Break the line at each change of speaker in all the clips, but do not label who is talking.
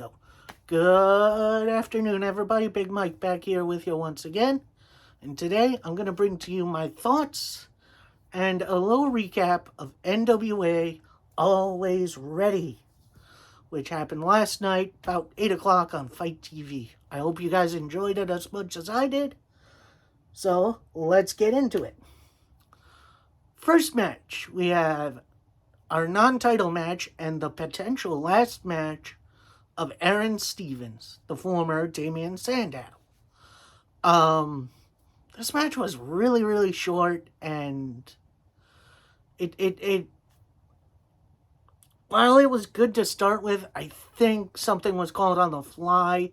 go. Good afternoon, everybody. Big Mike back here with you once again. And today I'm going to bring to you my thoughts and a little recap of NWA Always Ready, which happened last night about 8 o'clock on Fight TV. I hope you guys enjoyed it as much as I did. So let's get into it. First match, we have our non-title match and the potential last match of Aaron Stevens, the former Damian Sandow. This match was really, really short, and it while it was good to start with, I think something was called on the fly,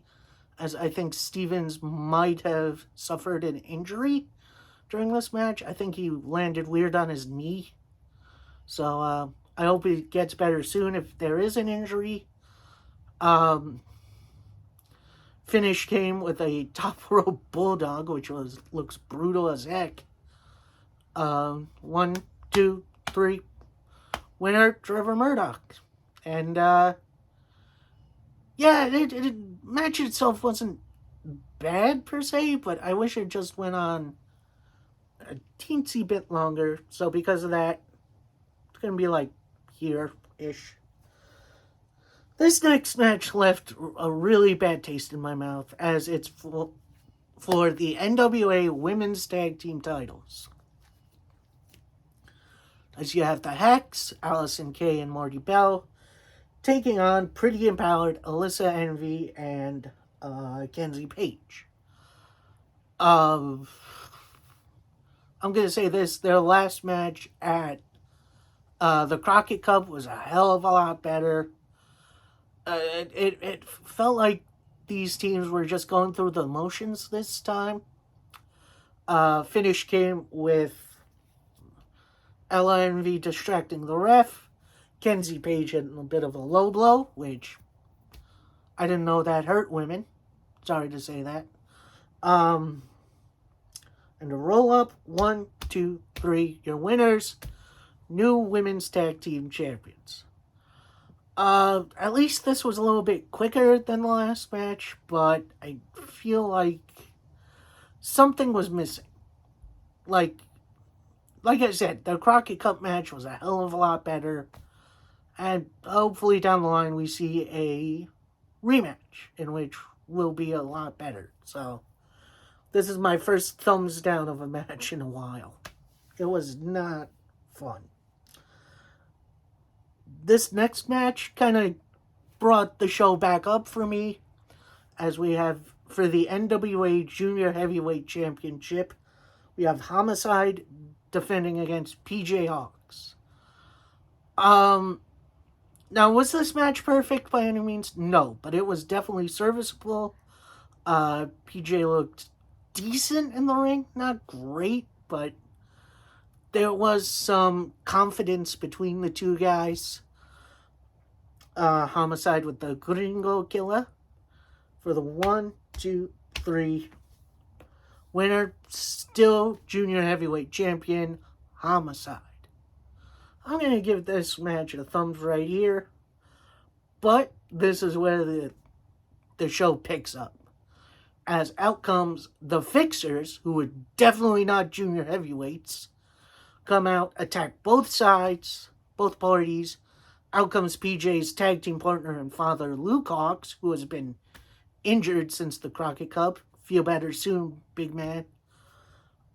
as I think Stevens might have suffered an injury during this match. I think he landed weird on his knee. So I hope he gets better soon if there is an injury. Finish came with a top rope bulldog, which looks brutal as heck. 1, 2, 3. Winner, Trevor Murdoch. And the match itself wasn't bad per se, but I wish it just went on a teensy bit longer. So because of that, it's going to be like here-ish. This next match left a really bad taste in my mouth, as it's for the NWA Women's Tag Team titles. As you have the Hacks, Allison Kay and Marty Bell, taking on Pretty Empowered, Alyssa Envy, and Kenzie Page. I'm going to say this, their last match at the Crockett Cup was a hell of a lot better. It felt like these teams were just going through the motions this time. Finish came with Ella Envy distracting the ref, Kenzie Page hitting a bit of a low blow, which I didn't know that hurt women. Sorry to say that. And a roll up, 1, 2, 3, your winners, new women's tag team champions. At least this was a little bit quicker than the last match, but I feel like something was missing. Like I said, the Crockett Cup match was a hell of a lot better, and hopefully down the line we see a rematch in which will be a lot better. So this is my first thumbs down of a match in a while. It was not fun. This next match kind of brought the show back up for me, as we have, for the NWA Junior Heavyweight Championship, we have Homicide defending against PJ Hawks. Now, was this match perfect by any means? No, but it was definitely serviceable. PJ looked decent in the ring, not great, but there was some confidence between the two guys. Homicide with the Gringo Killer for the 1, 2, 3. Winner, still Junior Heavyweight Champion, Homicide. I'm going to give this match a thumbs right here, but this is where the show picks up. As out comes the Fixers, who were definitely not Junior Heavyweights, come out, attack both sides, both parties. Out comes PJ's tag team partner and father, Luke Hawks, who has been injured since the Crockett Cup. Feel better soon, big man.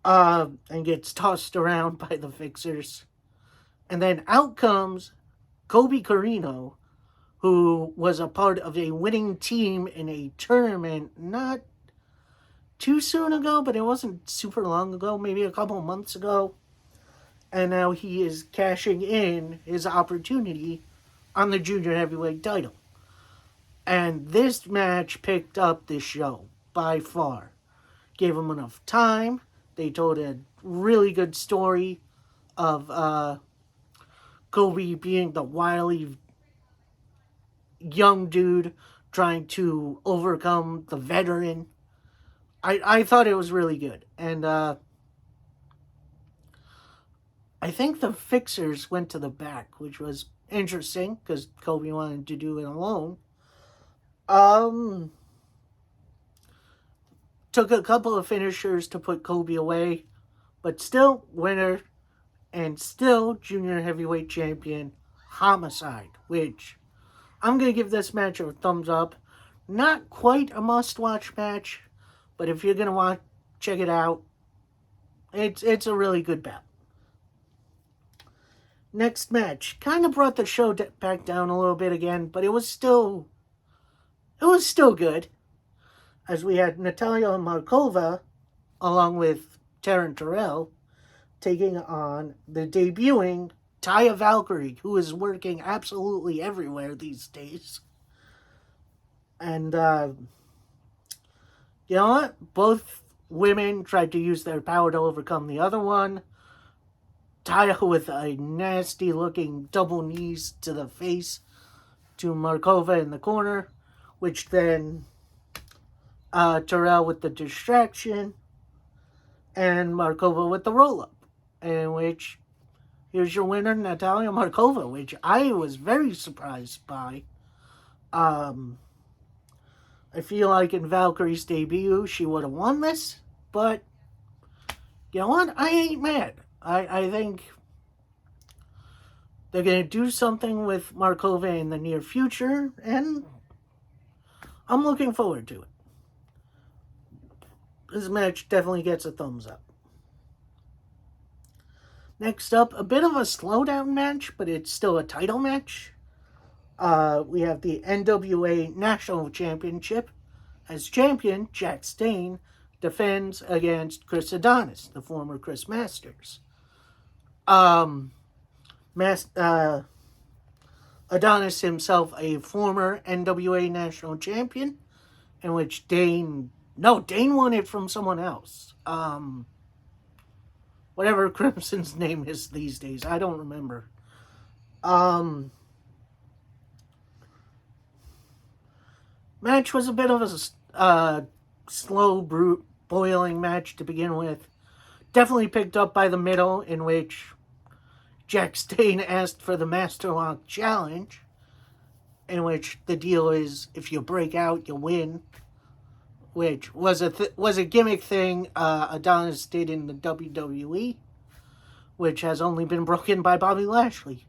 And gets tossed around by the Fixers. And then out comes Kobe Carino, who was a part of a winning team in a tournament not too soon ago, but it wasn't super long ago, maybe a couple months ago. And now he is cashing in his opportunity on the Junior Heavyweight title. And this match picked up the show by far. Gave him enough time. They told a really good story of Kobe being the wily young dude trying to overcome the veteran. I thought it was really good. And I think the Fixers went to the back, which was interesting because Kobe wanted to do it alone. Um, took a couple of finishers to put Kobe away, but still winner and still junior heavyweight champion Homicide, which I'm going to give this match a thumbs up. Not quite a must-watch match, but if you're going to watch, check it out. It's a really good bout. Next match kind of brought the show back down a little bit again, but it was still good. As we had Natalia Markova along with Taryn Terrell taking on the debuting Taya Valkyrie, who is working absolutely everywhere these days. And you know what? Both women tried to use their power to overcome the other one. Taya with a nasty looking double knees to the face to Markova in the corner, which then Terrell with the distraction and Markova with the roll up, in which here's your winner, Natalia Markova, which I was very surprised by. I feel like in Valkyrie's debut, she would have won this, but you know what? I ain't mad. I think they're going to do something with Markova in the near future, and I'm looking forward to it. This match definitely gets a thumbs up. Next up, a bit of a slowdown match, but it's still a title match. We have the NWA National Championship. As champion, Jack Stain defends against Chris Adonis, the former Chris Masters. Adonis himself, a former NWA National Champion, in which Dane won it from someone else. Whatever Crimson's name is these days, I don't remember. Match was a bit of a slow, boiling match to begin with. Definitely picked up by the middle, in which Jack Stain asked for the Master Lock Challenge, in which the deal is if you break out, you win, which was a gimmick thing Adonis did in the WWE, which has only been broken by Bobby Lashley.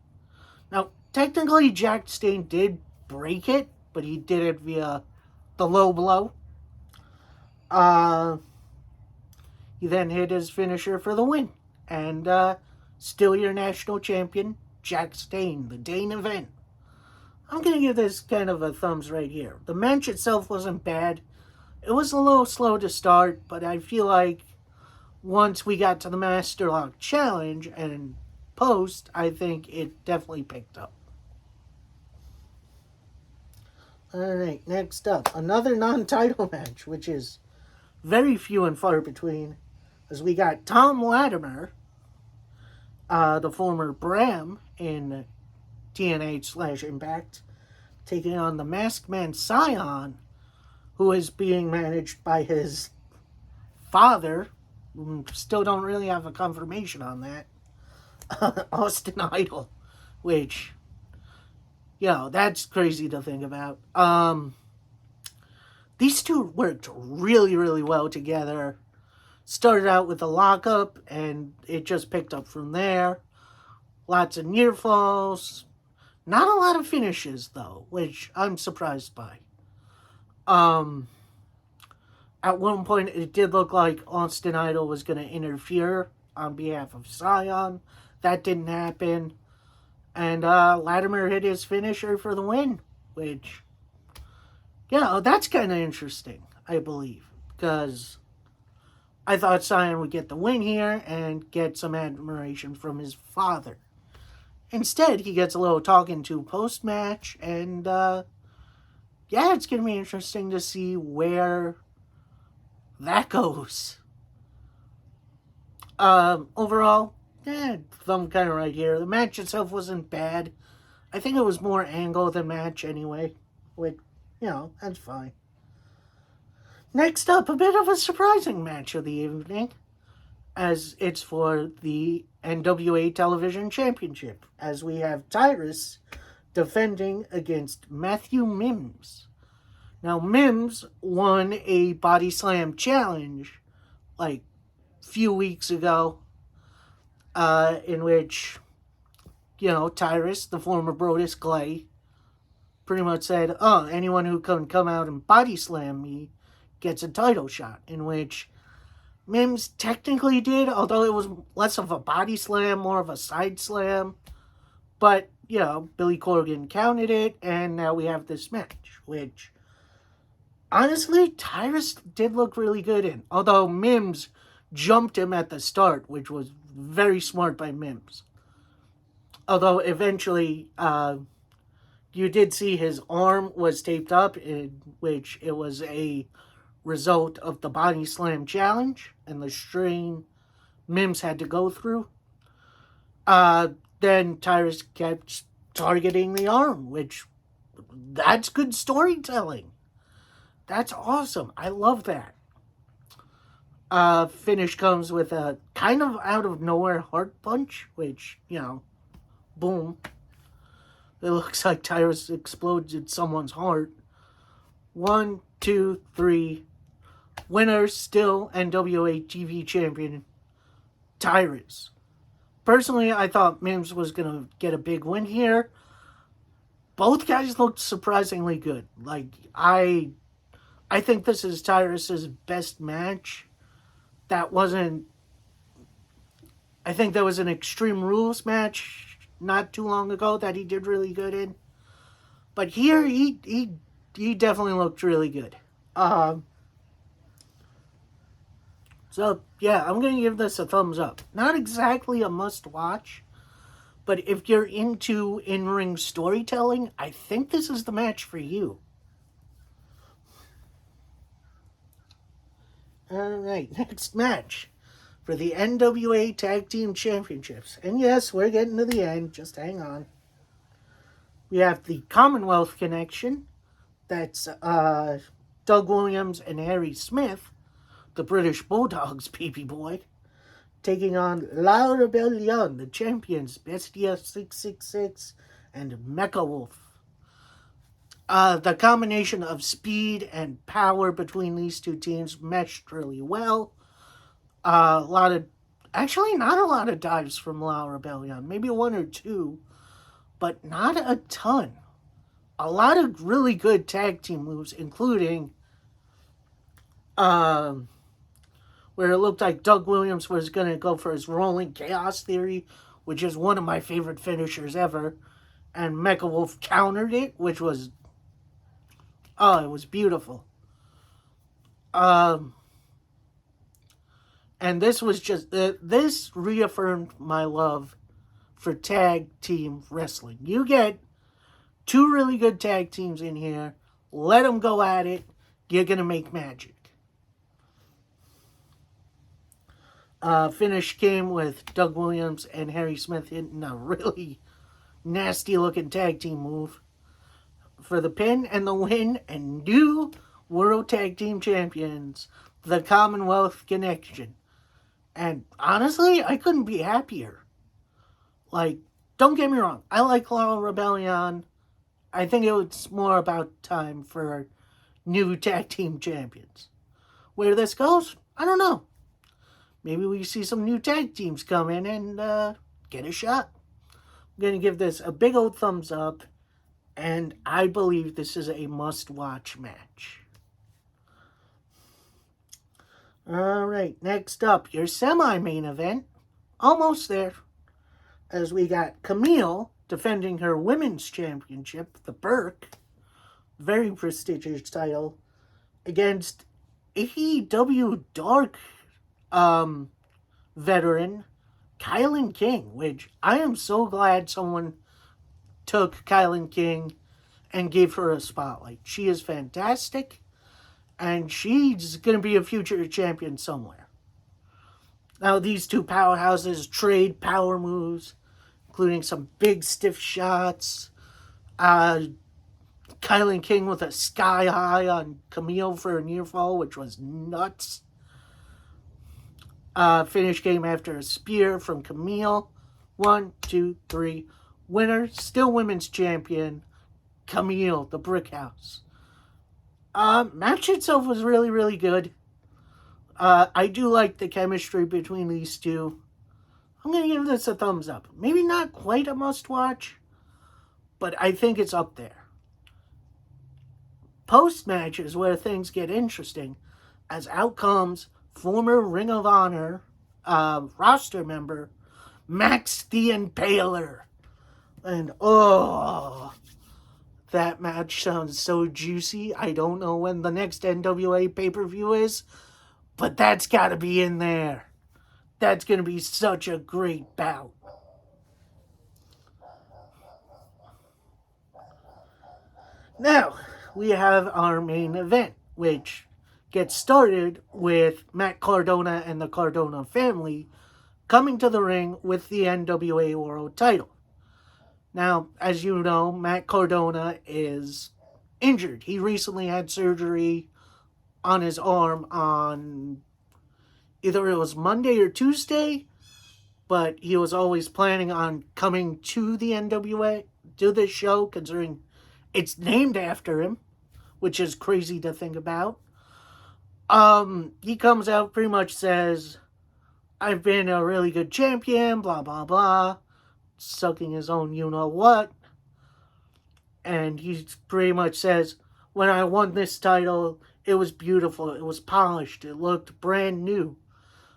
Now, technically, Jack Stain did break it, but he did it via the low blow. He then hit his finisher for the win. And still your national champion, Jack Stain, the Dane event. I'm going to give this kind of a thumbs right here. The match itself wasn't bad. It was a little slow to start, but I feel like once we got to the Master Lock Challenge and post, I think it definitely picked up. Alright, next up, another non-title match, which is very few and far between, as we got Tom Latimer, the former Bram in TNA/Impact, taking on the Masked Man Scion, who is being managed by his father. Still don't really have a confirmation on that. Austin Idol, which, that's crazy to think about. These two worked really, really well together. Started out with a lockup, and it just picked up from there. Lots of near falls. Not a lot of finishes, though, which I'm surprised by. At one point, it did look like Austin Idol was going to interfere on behalf of Scion. That didn't happen. And Latimer hit his finisher for the win, which, that's kind of interesting, I believe. Because I thought Scion would get the win here and get some admiration from his father. Instead, he gets a little talking to post-match, and it's going to be interesting to see where that goes. Overall, thumb kind of right here. The match itself wasn't bad. I think it was more angle than match anyway, which, that's fine. Next up, a bit of a surprising match of the evening, as it's for the NWA Television Championship, as we have Tyrus defending against Matthew Mims. Now, Mims won a body slam challenge like a few weeks ago, in which, Tyrus, the former Brodus Clay, pretty much said, oh, anyone who can come out and body slam me gets a title shot, in which Mims technically did, although it was less of a body slam, more of a side slam. But, Billy Corgan counted it, and now we have this match, which, honestly, Tyrus did look really good in. Although Mims jumped him at the start, which was very smart by Mims. Although eventually, you did see his arm was taped up, in which it was a result of the body slam challenge and the strain Mims had to go through. Then Tyrus kept targeting the arm, which, that's good storytelling. That's awesome. I love that. Finish comes with a kind of out of nowhere heart punch, which, boom. It looks like Tyrus exploded someone's heart. 1, 2, 3. Winner, still NWA TV champion, Tyrus. Personally, I thought Mims was going to get a big win here. Both guys looked surprisingly good. Like, I think this is Tyrus's best match. I think there was an Extreme Rules match not too long ago that he did really good in. But here, he definitely looked really good. So, yeah, I'm going to give this a thumbs up. Not exactly a must-watch, but if you're into in-ring storytelling, I think this is the match for you. Alright, next match for the NWA Tag Team Championships. And yes, we're getting to the end. Just hang on. We have the Commonwealth Connection. That's Doug Williams and Harry Smith, the British Bulldogs, baby boy, taking on La Rebellion, the champions, Bestia 666 and Mecha Wolf. The combination of speed and power between these two teams meshed really well. Not a lot of dives from La Rebellion, maybe 1 or 2, but not a ton. A lot of really good tag team moves, including where it looked like Doug Williams was going to go for his rolling chaos theory, which is one of my favorite finishers ever, and Mecha Wolf countered it, which was, it was beautiful. And this was just, this reaffirmed my love for tag team wrestling. You get 2 really good tag teams in here, let them go at it, you're going to make magic. Finish came with Doug Williams and Harry Smith hitting a really nasty-looking tag team move for the pin and the win, and new World Tag Team Champions, the Commonwealth Connection. And honestly, I couldn't be happier. Like, don't get me wrong, I like La Rebellion. I think it was more about time for new tag team champions. Where this goes, I don't know. Maybe we see some new tag teams come in and get a shot. I'm going to give this a big old thumbs up, and I believe this is a must-watch match. Alright, next up, your semi-main event. Almost there. As we got Camille defending her women's championship, the Burke, very prestigious title, against AEW Dark veteran Kylan King, which I am so glad someone took Kylan King and gave her a spotlight. She is fantastic, and she's going to be a future champion somewhere. Now, these two powerhouses trade power moves, including some big stiff shots. Kylan King with a sky high on Camille for a near fall, which was nuts. Finish came after a spear from Camille. 1, 2, 3. Winner, still women's champion, Camille, the Brick House. Match itself was really, really good. I do like the chemistry between these two. I'm going to give this a thumbs up. Maybe not quite a must watch, but I think it's up there. Post match is where things get interesting, as out comes former Ring of Honor roster member Max the Impaler. And that match sounds so juicy. I don't know when the next NWA pay-per-view is, but that's got to be in there. That's going to be such a great bout. Now, we have our main event, which gets started with Matt Cardona and the Cardona family coming to the ring with the NWA World title. Now, as you know, Matt Cardona is injured. He recently had surgery on his arm on either it was Monday or Tuesday, but he was always planning on coming to the NWA, to this show, considering it's named after him, which is crazy to think about. He comes out, pretty much says, I've been a really good champion, blah, blah, blah, sucking his own you-know-what. And he pretty much says, when I won this title, it was beautiful, it was polished, it looked brand new.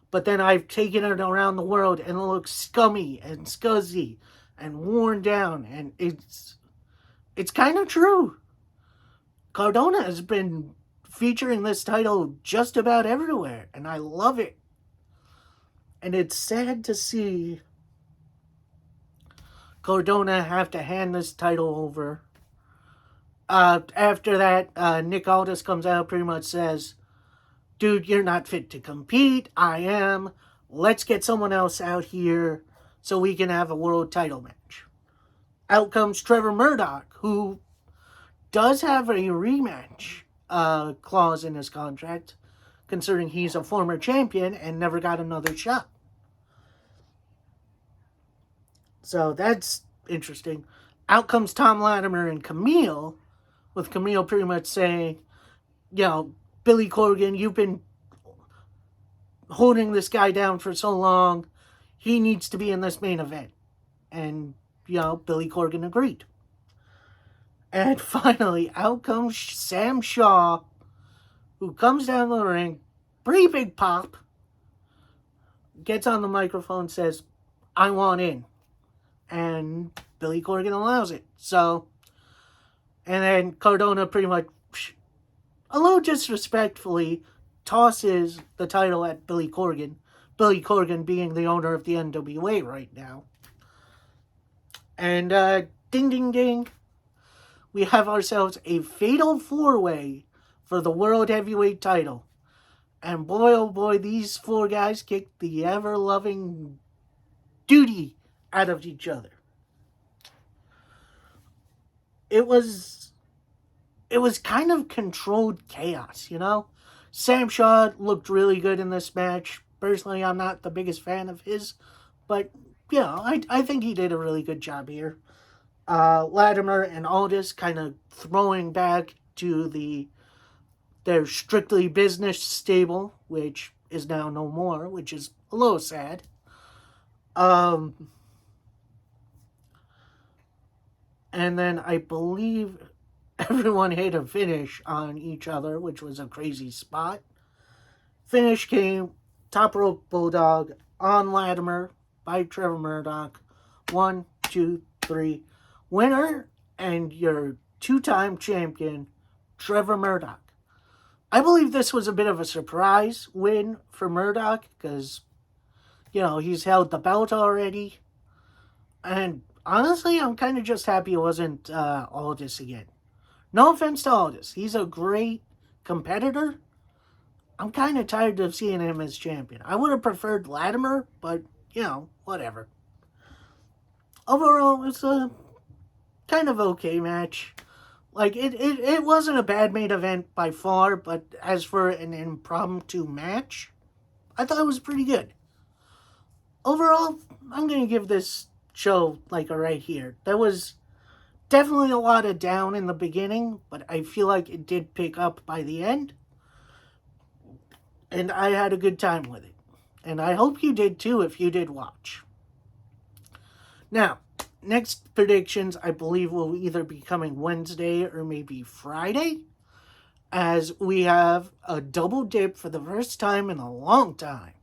But then I've taken it around the world and it looks scummy and scuzzy and worn down. And it's kind of true. Cardona has been featuring this title just about everywhere, and I love it. And it's sad to see Cardona have to hand this title over. After that, Nick Aldis comes out, pretty much says, dude, you're not fit to compete. I am. Let's get someone else out here so we can have a world title match. Out comes Trevor Murdoch, who does have a rematch clause in his contract, considering he's a former champion and never got another shot. So that's interesting. Out comes Tom Latimer and Camille, with Camille pretty much saying, Billy Corgan, you've been holding this guy down for so long. He needs to be in this main event. And, Billy Corgan agreed. And finally, out comes Sam Shaw, who comes down the ring, pretty big pop, gets on the microphone, says, I want in. And Billy Corgan allows it. So, and then Cardona pretty much, a little disrespectfully, tosses the title at Billy Corgan. Billy Corgan being the owner of the NWA right now. And ding, ding, ding. We have ourselves a fatal four-way for the World Heavyweight title. And boy, oh boy, these four guys kicked the ever-loving duty out of each other. It was kind of controlled chaos, Sam Shaw looked really good in this match. Personally, I'm not the biggest fan of his, but, I think he did a really good job here. Latimer and Aldis kind of throwing back to their strictly business stable, which is now no more, which is a little sad. And then I believe everyone hit a finish on each other, which was a crazy spot. Finish came top rope bulldog on Latimer by Trevor Murdoch. 1, 2, 3. Winner and your two-time champion, Trevor Murdoch. I believe this was a bit of a surprise win for Murdoch because, he's held the belt already. And honestly, I'm kind of just happy it wasn't Aldis again. No offense to Aldis. He's a great competitor. I'm kind of tired of seeing him as champion. I would have preferred Latimer, but, whatever. Overall, it's a kind of okay match. Like, it wasn't a bad main event by far, but as for an impromptu match, I thought it was pretty good. Overall, I'm going to give this show, like, a right here. There was Definitely a lot of down in the beginning, but I feel like it did pick up by the end. And I had a good time with it. And I hope you did too if you did watch. Now, next predictions I believe will either be coming Wednesday or maybe Friday, as we have a double dip for the first time in a long time.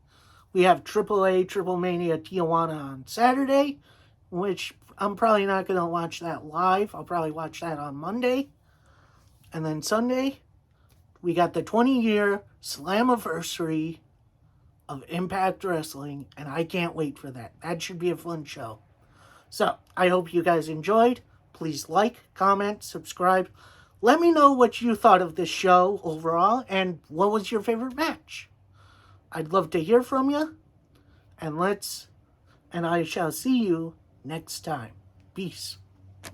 We have AAA Triple Mania Tijuana on Saturday, which I'm probably not going to watch that live. I'll probably watch that on Monday. And then Sunday, we got the 20-year Slammiversary of Impact Wrestling, and I can't wait for that. That should be a fun show. So, I hope you guys enjoyed. Please like, comment, subscribe. Let me know what you thought of this show overall, and what was your favorite match. I'd love to hear from you. And I shall see you next time. Peace.